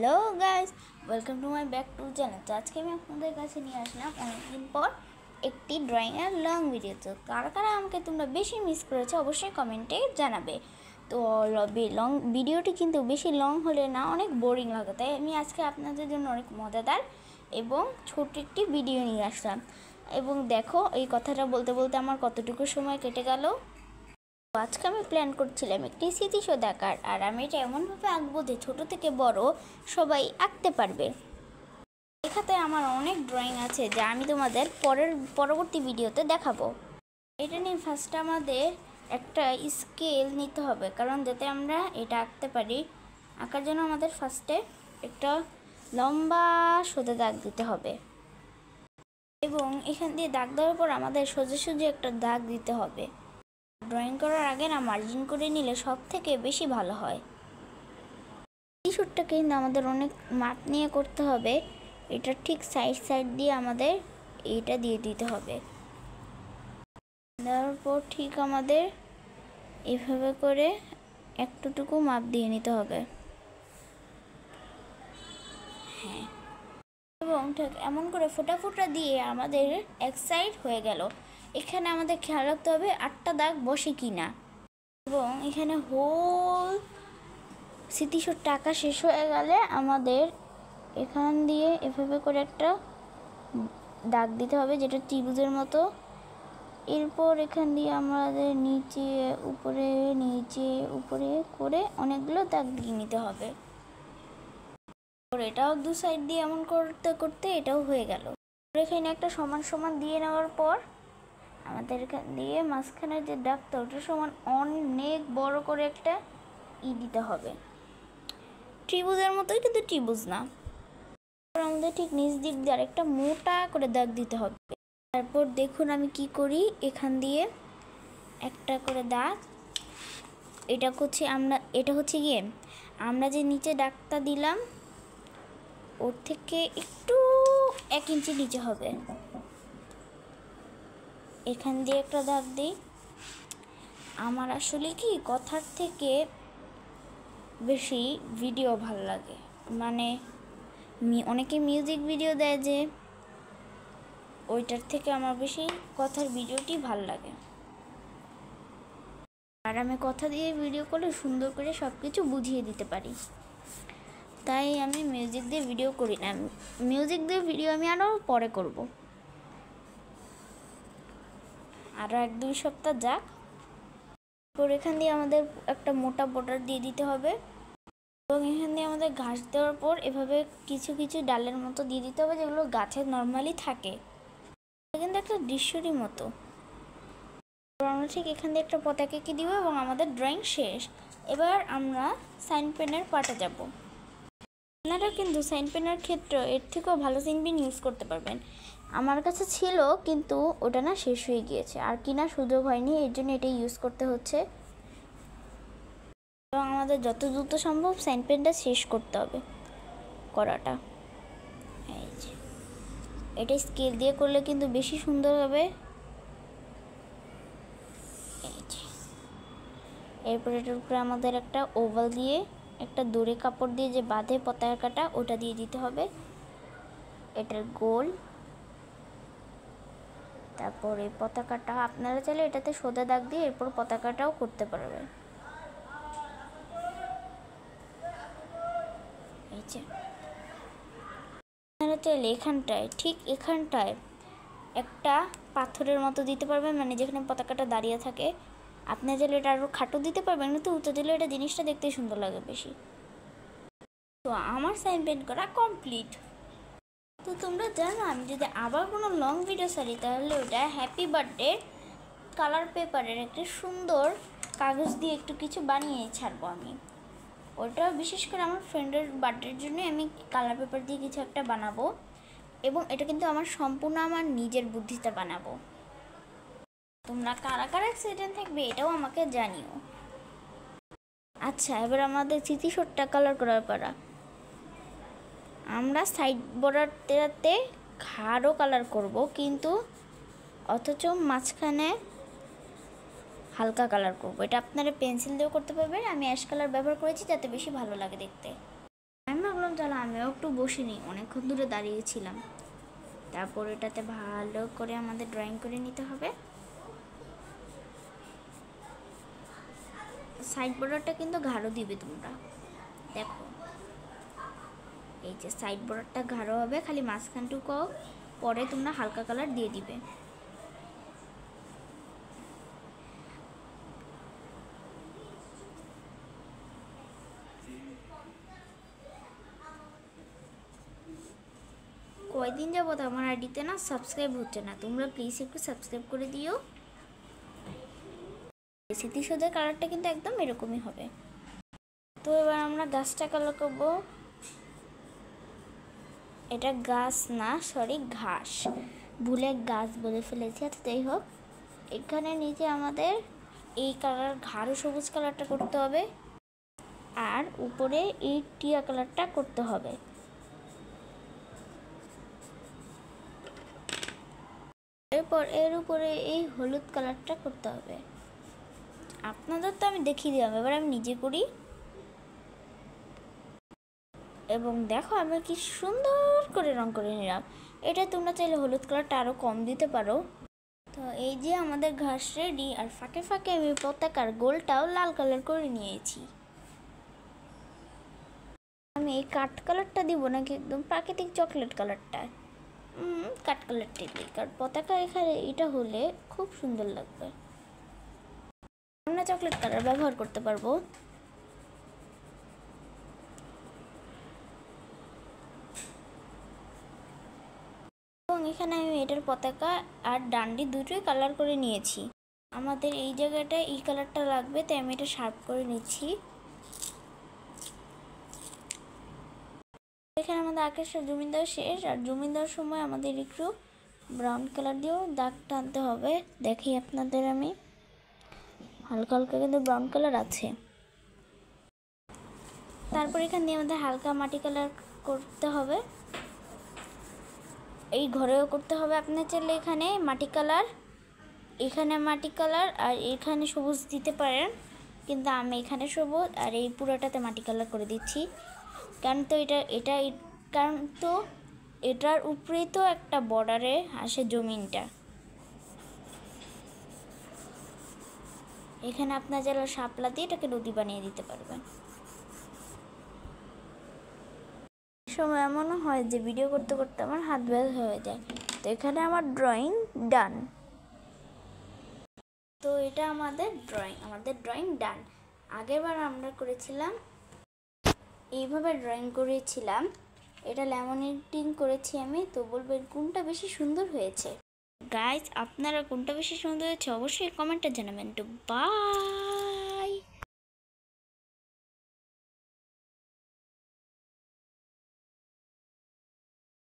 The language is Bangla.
Hello guys, welcome to my back to channel. তো আজকে আমি আপনাদের কাছে নিয়ে আসলাম অনেকদিন পর একটি ড্রয়িংয়ের লং ভিডিও। তো কারা কারা আমাকে তোমরা বেশি মিস করেছো অবশ্যই কমেন্টে জানাবে। তো লং ভিডিওটি কিন্তু বেশি লং হলে না অনেক বোরিং লাগে, তাই আমি আজকে আপনাদের জন্য অনেক মজাদার এবং ছোট্ট একটি ভিডিও নিয়ে আসলাম। এবং দেখো, এই কথাটা বলতে বলতে আমার কতটুকু সময় কেটে গেল। আজকে আমি প্ল্যান করছিলাম একটি স্মৃতিসৌধ আঁকার, আর আমি এটা এমনভাবে আঁকবো যে ছোটো থেকে বড় সবাই আঁকতে পারবে। এই খাতায় আমার অনেক ড্রয়িং আছে যা আমি তোমাদের পরবর্তী ভিডিওতে দেখাবো। এটা নিয়ে ফার্স্টে আমাদের একটা স্কেল নিতে হবে, কারণ যাতে আমরা এটা আঁকতে পারি। আঁকার জন্য আমাদের ফার্স্টে একটা লম্বা সোজা দাগ দিতে হবে, এবং এখান দিয়ে দাগ দেওয়ার পর আমাদের সোজাসুজি একটা দাগ দিতে হবে। ড্রয়িং করার আগে না মার্জিন করে নিলে সব থেকে বেশি ভালো হয়। এই শ্যুটটাকে কিন্তু আমাদের অনেক মাপ নিয়ে করতে হবে। এটা ঠিক সাইড দিয়ে আমাদের এইটা দিয়ে দিতে হবে। দেওয়ার পর ঠিক আমাদের এভাবে করে একটুটুকু মাপ দিয়ে নিতে হবে। হ্যাঁ, এবং ঠিক এমন করে ফোঁটা ফোঁটা দিয়ে আমাদের এক সাইড হয়ে গেল। এখানে আমাদের খেয়াল রাখতে হবে 8টা দাগ বসে কিনা। এবং এখানে হোল স্মৃতিসৌধটা আঁকা শেষ হয়ে গেলে আমাদের এখান দিয়ে এভাবে করে একটা দাগ দিতে হবে, যেটা ত্রিভুজের মতো। এরপর এখান দিয়ে আমাদের নিচে উপরে করে অনেকগুলো দাগ দিয়ে নিতে হবে। এটাও দু সাইড দিয়ে এমন করতে করতে এটাও হয়ে গেল। এখানে একটা সমান সমান দিয়ে নেওয়ার পর আমাদের এখান দিয়ে মাঝখানের যে দাগটা ওটা সমান অনেক বড় করে একটা দিতে হবে, ত্রিভুজের মতোই, কিন্তু ত্রিভুজ না। আমাদের ঠিক নিচ দিক দিয়ে আরেকটা মোটা করে দাগ দিতে হবে। তারপর দেখুন আমি কি করি, এখান দিয়ে একটা করে দাগ, এটা হচ্ছে গিয়ে আমরা যে নিচে দাগটা দিলাম ওর থেকে একটু 1 ইঞ্চি নিচে হবে। এখান দিয়ে একটা দাগ দিই। আমার আসলে কি কথার থেকে বেশি ভিডিও ভালো লাগে, মানে অনেকে মিউজিক ভিডিও দেয় যে, ওইটার থেকে আমার বেশি কথার ভিডিওটি ভালো লাগে। আর আমি কথা দিয়ে ভিডিও করলে সুন্দর করে সব কিছু বুঝিয়ে দিতে পারি, তাই আমি মিউজিক দিয়ে ভিডিও করি না। মিউজিক দিয়ে ভিডিও আমি আরও পরে করব, আরও 1-2 সপ্তাহ যাক। তারপর এখান দিয়ে আমাদের একটা মোটা বর্ডার দিয়ে দিতে হবে, এবং এখান দিয়ে আমাদের ঘাস দেওয়ার পর এভাবে কিছু কিছু ডালের মতো দিয়ে দিতে হবে, যেগুলো গাছে নর্মালি থাকে, কিন্তু একটা দৃশ্যরই মতো। আমরা ঠিক এখান দিয়ে একটা পতাকা এঁকে দিব এবং আমাদের ড্রয়িং শেষ। এবার আমরা সাইন পেনের পার্টে যাব। আপনারা কিন্তু সাইন পেনের ক্ষেত্রে এর থেকেও ভালো সাইন পেন ইউজ করতে পারবেন। আমার কাছে ছিল, কিন্তু ওটা না শেষ হয়ে গিয়েছে, আর কেনার সুযোগ হয়নি, এর জন্য এটা ইউজ করতে হচ্ছে। এবং আমাদের যত দ্রুত সম্ভব সাইন পেনটা শেষ করতে হবে করাটা। এই যে এটা স্কেল দিয়ে করলে কিন্তু বেশি সুন্দর হবে। এই যে এরপর এটার উপরে আমাদের একটা ওভাল দিয়ে একটা দড়ি কাপড় দিয়ে যে বাঁধে পতাকাটা, ওটা দিয়ে দিতে হবে। এটার গোল, তারপর এই পতাকাটা আপনারা চাইলে এটাতে সোজা দাগ দিয়ে এরপর পতাকাটাও করতে পারবেন। এই যে আপনারা চাইলে এখানটায় একটা পাথরের মতো দিতে পারবেন, মানে যেখানে পতাকাটা দাঁড়িয়ে থাকে। আপনারা চাইলে এটা আরও খাটো দিতে পারবেন, কিন্তু উঁচু দিলে এটা জিনিসটা দেখতে সুন্দর লাগে বেশি। তো আমার সাইন পেন করা কমপ্লিট। তো তোমরা জানো, আমি যদি আবার কোনো লং ভিডিও ছাড়ি তাহলে ওটা হ্যাপি বার্থডে কালার পেপারের একটি সুন্দর কাগজ দিয়ে একটু কিছু বানিয়ে ছাড়বো আমি। ওটা বিশেষ করে আমার ফ্রেন্ডের বার্থডের জন্য আমি কালার পেপার দিয়ে কিছু একটা বানাবো, এবং এটা কিন্তু সম্পূর্ণ আমার নিজের বুদ্ধিতে বানাবো। তোমরা কারা কারা এক্সাইটেড থাকবে এটাও আমাকে জানিও। আচ্ছা, এবার আমাদের স্মৃতিসৌধটা কালার করার পালা। আমরা সাইড বর্ডারটাতে গাঢ় কালার করব, কিন্তু অথচ মাঝখানে হালকা কালার করব। এটা আপনারা পেন্সিল দিয়েও করতে পারবেন, আমি অ্যাশ কালার ব্যবহার করেছি যাতে বেশি ভালো লাগে দেখতে। আমি ভাবলাম চলো আমিও একটু বসে নিই, অনেকক্ষণ দূরে দাঁড়িয়েছিলাম। তারপর এটাতে ভালো করে আমাদের ড্রয়িং করে নিতে হবে। সাইড বর্ডারটা কিন্তু গাঢ় দিবে তোমরা, দেখো এই যে সাইড বর্ডারটা গাঢ় হবে, খালি মাঝখানটুকু পরে তোমরা হালকা কালার দিয়ে দিবে। কয়দিন যাবত আমার আইডিতে না সাবস্ক্রাইব হচ্ছে না, তোমরা প্লিজ একটু সাবস্ক্রাইব করে দিও। স্মৃতিসৌধের কালারটা কিন্তু একদম এরকমই হবে। তো এবার আমরা গাছটা কালার করবো। এটা গাছ না, সরি ঘাস, ভুলে গাছ বলে ফেলেছি। আচ্ছা যাই হোক, এখানে নিচে আমাদের এই কালার গাঢ় সবুজ কালারটা করতে হবে, আর উপরে এই টিয়া কালারটা করতে হবে। এরপর এর উপরে এই হলুদ কালারটা করতে হবে। আপনাদের তো আমি দেখিয়ে দিলাম, এবার আমি নিজে করি। এবং দেখো আমি কি সুন্দর করে রং করে নিলাম। এটা তোমরা চাইলে হলুদ কালারটা আরও কম দিতে পারো। তো এই যে আমাদের ঘাস রেডি, আর ফাঁকে ফাঁকে আমি পতাকার গোলটাও লাল কালার করে নিয়েছি। আমি এই কাঠ কালারটা দিব নাকি একদম প্রাকৃতিক চকলেট কালারটা? কাঠ কালারটাই দিই, কারণ পতাকা এখানে এটা হলে খুব সুন্দর লাগবে। আমরা চকলেট কালার ব্যবহার করতে পারবো। এবং এখানে আমি এটার পতাকা আর ডান্ডি দুটোই কালার করে নিয়েছি। আমাদের এই জায়গাটায় এই কালারটা লাগবে, তাই আমি এটা শার্প করে নিচ্ছি। এখানে আমাদের আকাশটা জুমিন দেওয়া শেষ, আর জুমিন দেওয়ার সময় আমাদের একটু ব্রাউন কালার দিয়েও দাগ টানতে হবে। দেখি আপনাদের আমি হালকা হালকা কিন্তু ব্রাউন কালার আছে। তারপর এখান দিয়ে আমাদের হালকা মাটি কালার করতে হবে, এই ঘরেও করতে হবে। আপনার চাইলে এখানে মাটি কালার, এখানে মাটি কালার আর এখানে সবুজ দিতে পারেন, কিন্তু আমি এখানে সবুজ আর এই পুরোটাতে মাটি কালার করে দিচ্ছি। কারণ তো এটার উপরেই তো একটা বর্ডারে আসে জমিনটা। এখানে আপনার যারা শাপলা দিয়ে এটাকে নদী বানিয়ে দিতে পারবেন। সময় এমনও হয় যে ভিডিও করতে করতে আমার হাত ব্যথা হয়ে যায়। তো এখানে আমার ড্রয়িং ডান। তো এটা আমাদের ড্রয়িং ডান। আগেরবার আমরা করেছিলাম এইভাবে ড্রয়িং করেছিলাম, এটা ল্যামিনেটিং করেছি আমি। তো বলবেন কোনটা বেশি সুন্দর হয়েছে। গাইস আপনারা কোনটা বেশি সুন্দর হয়েছে অবশ্যই কমেন্টে জানাবেন। তো বাই।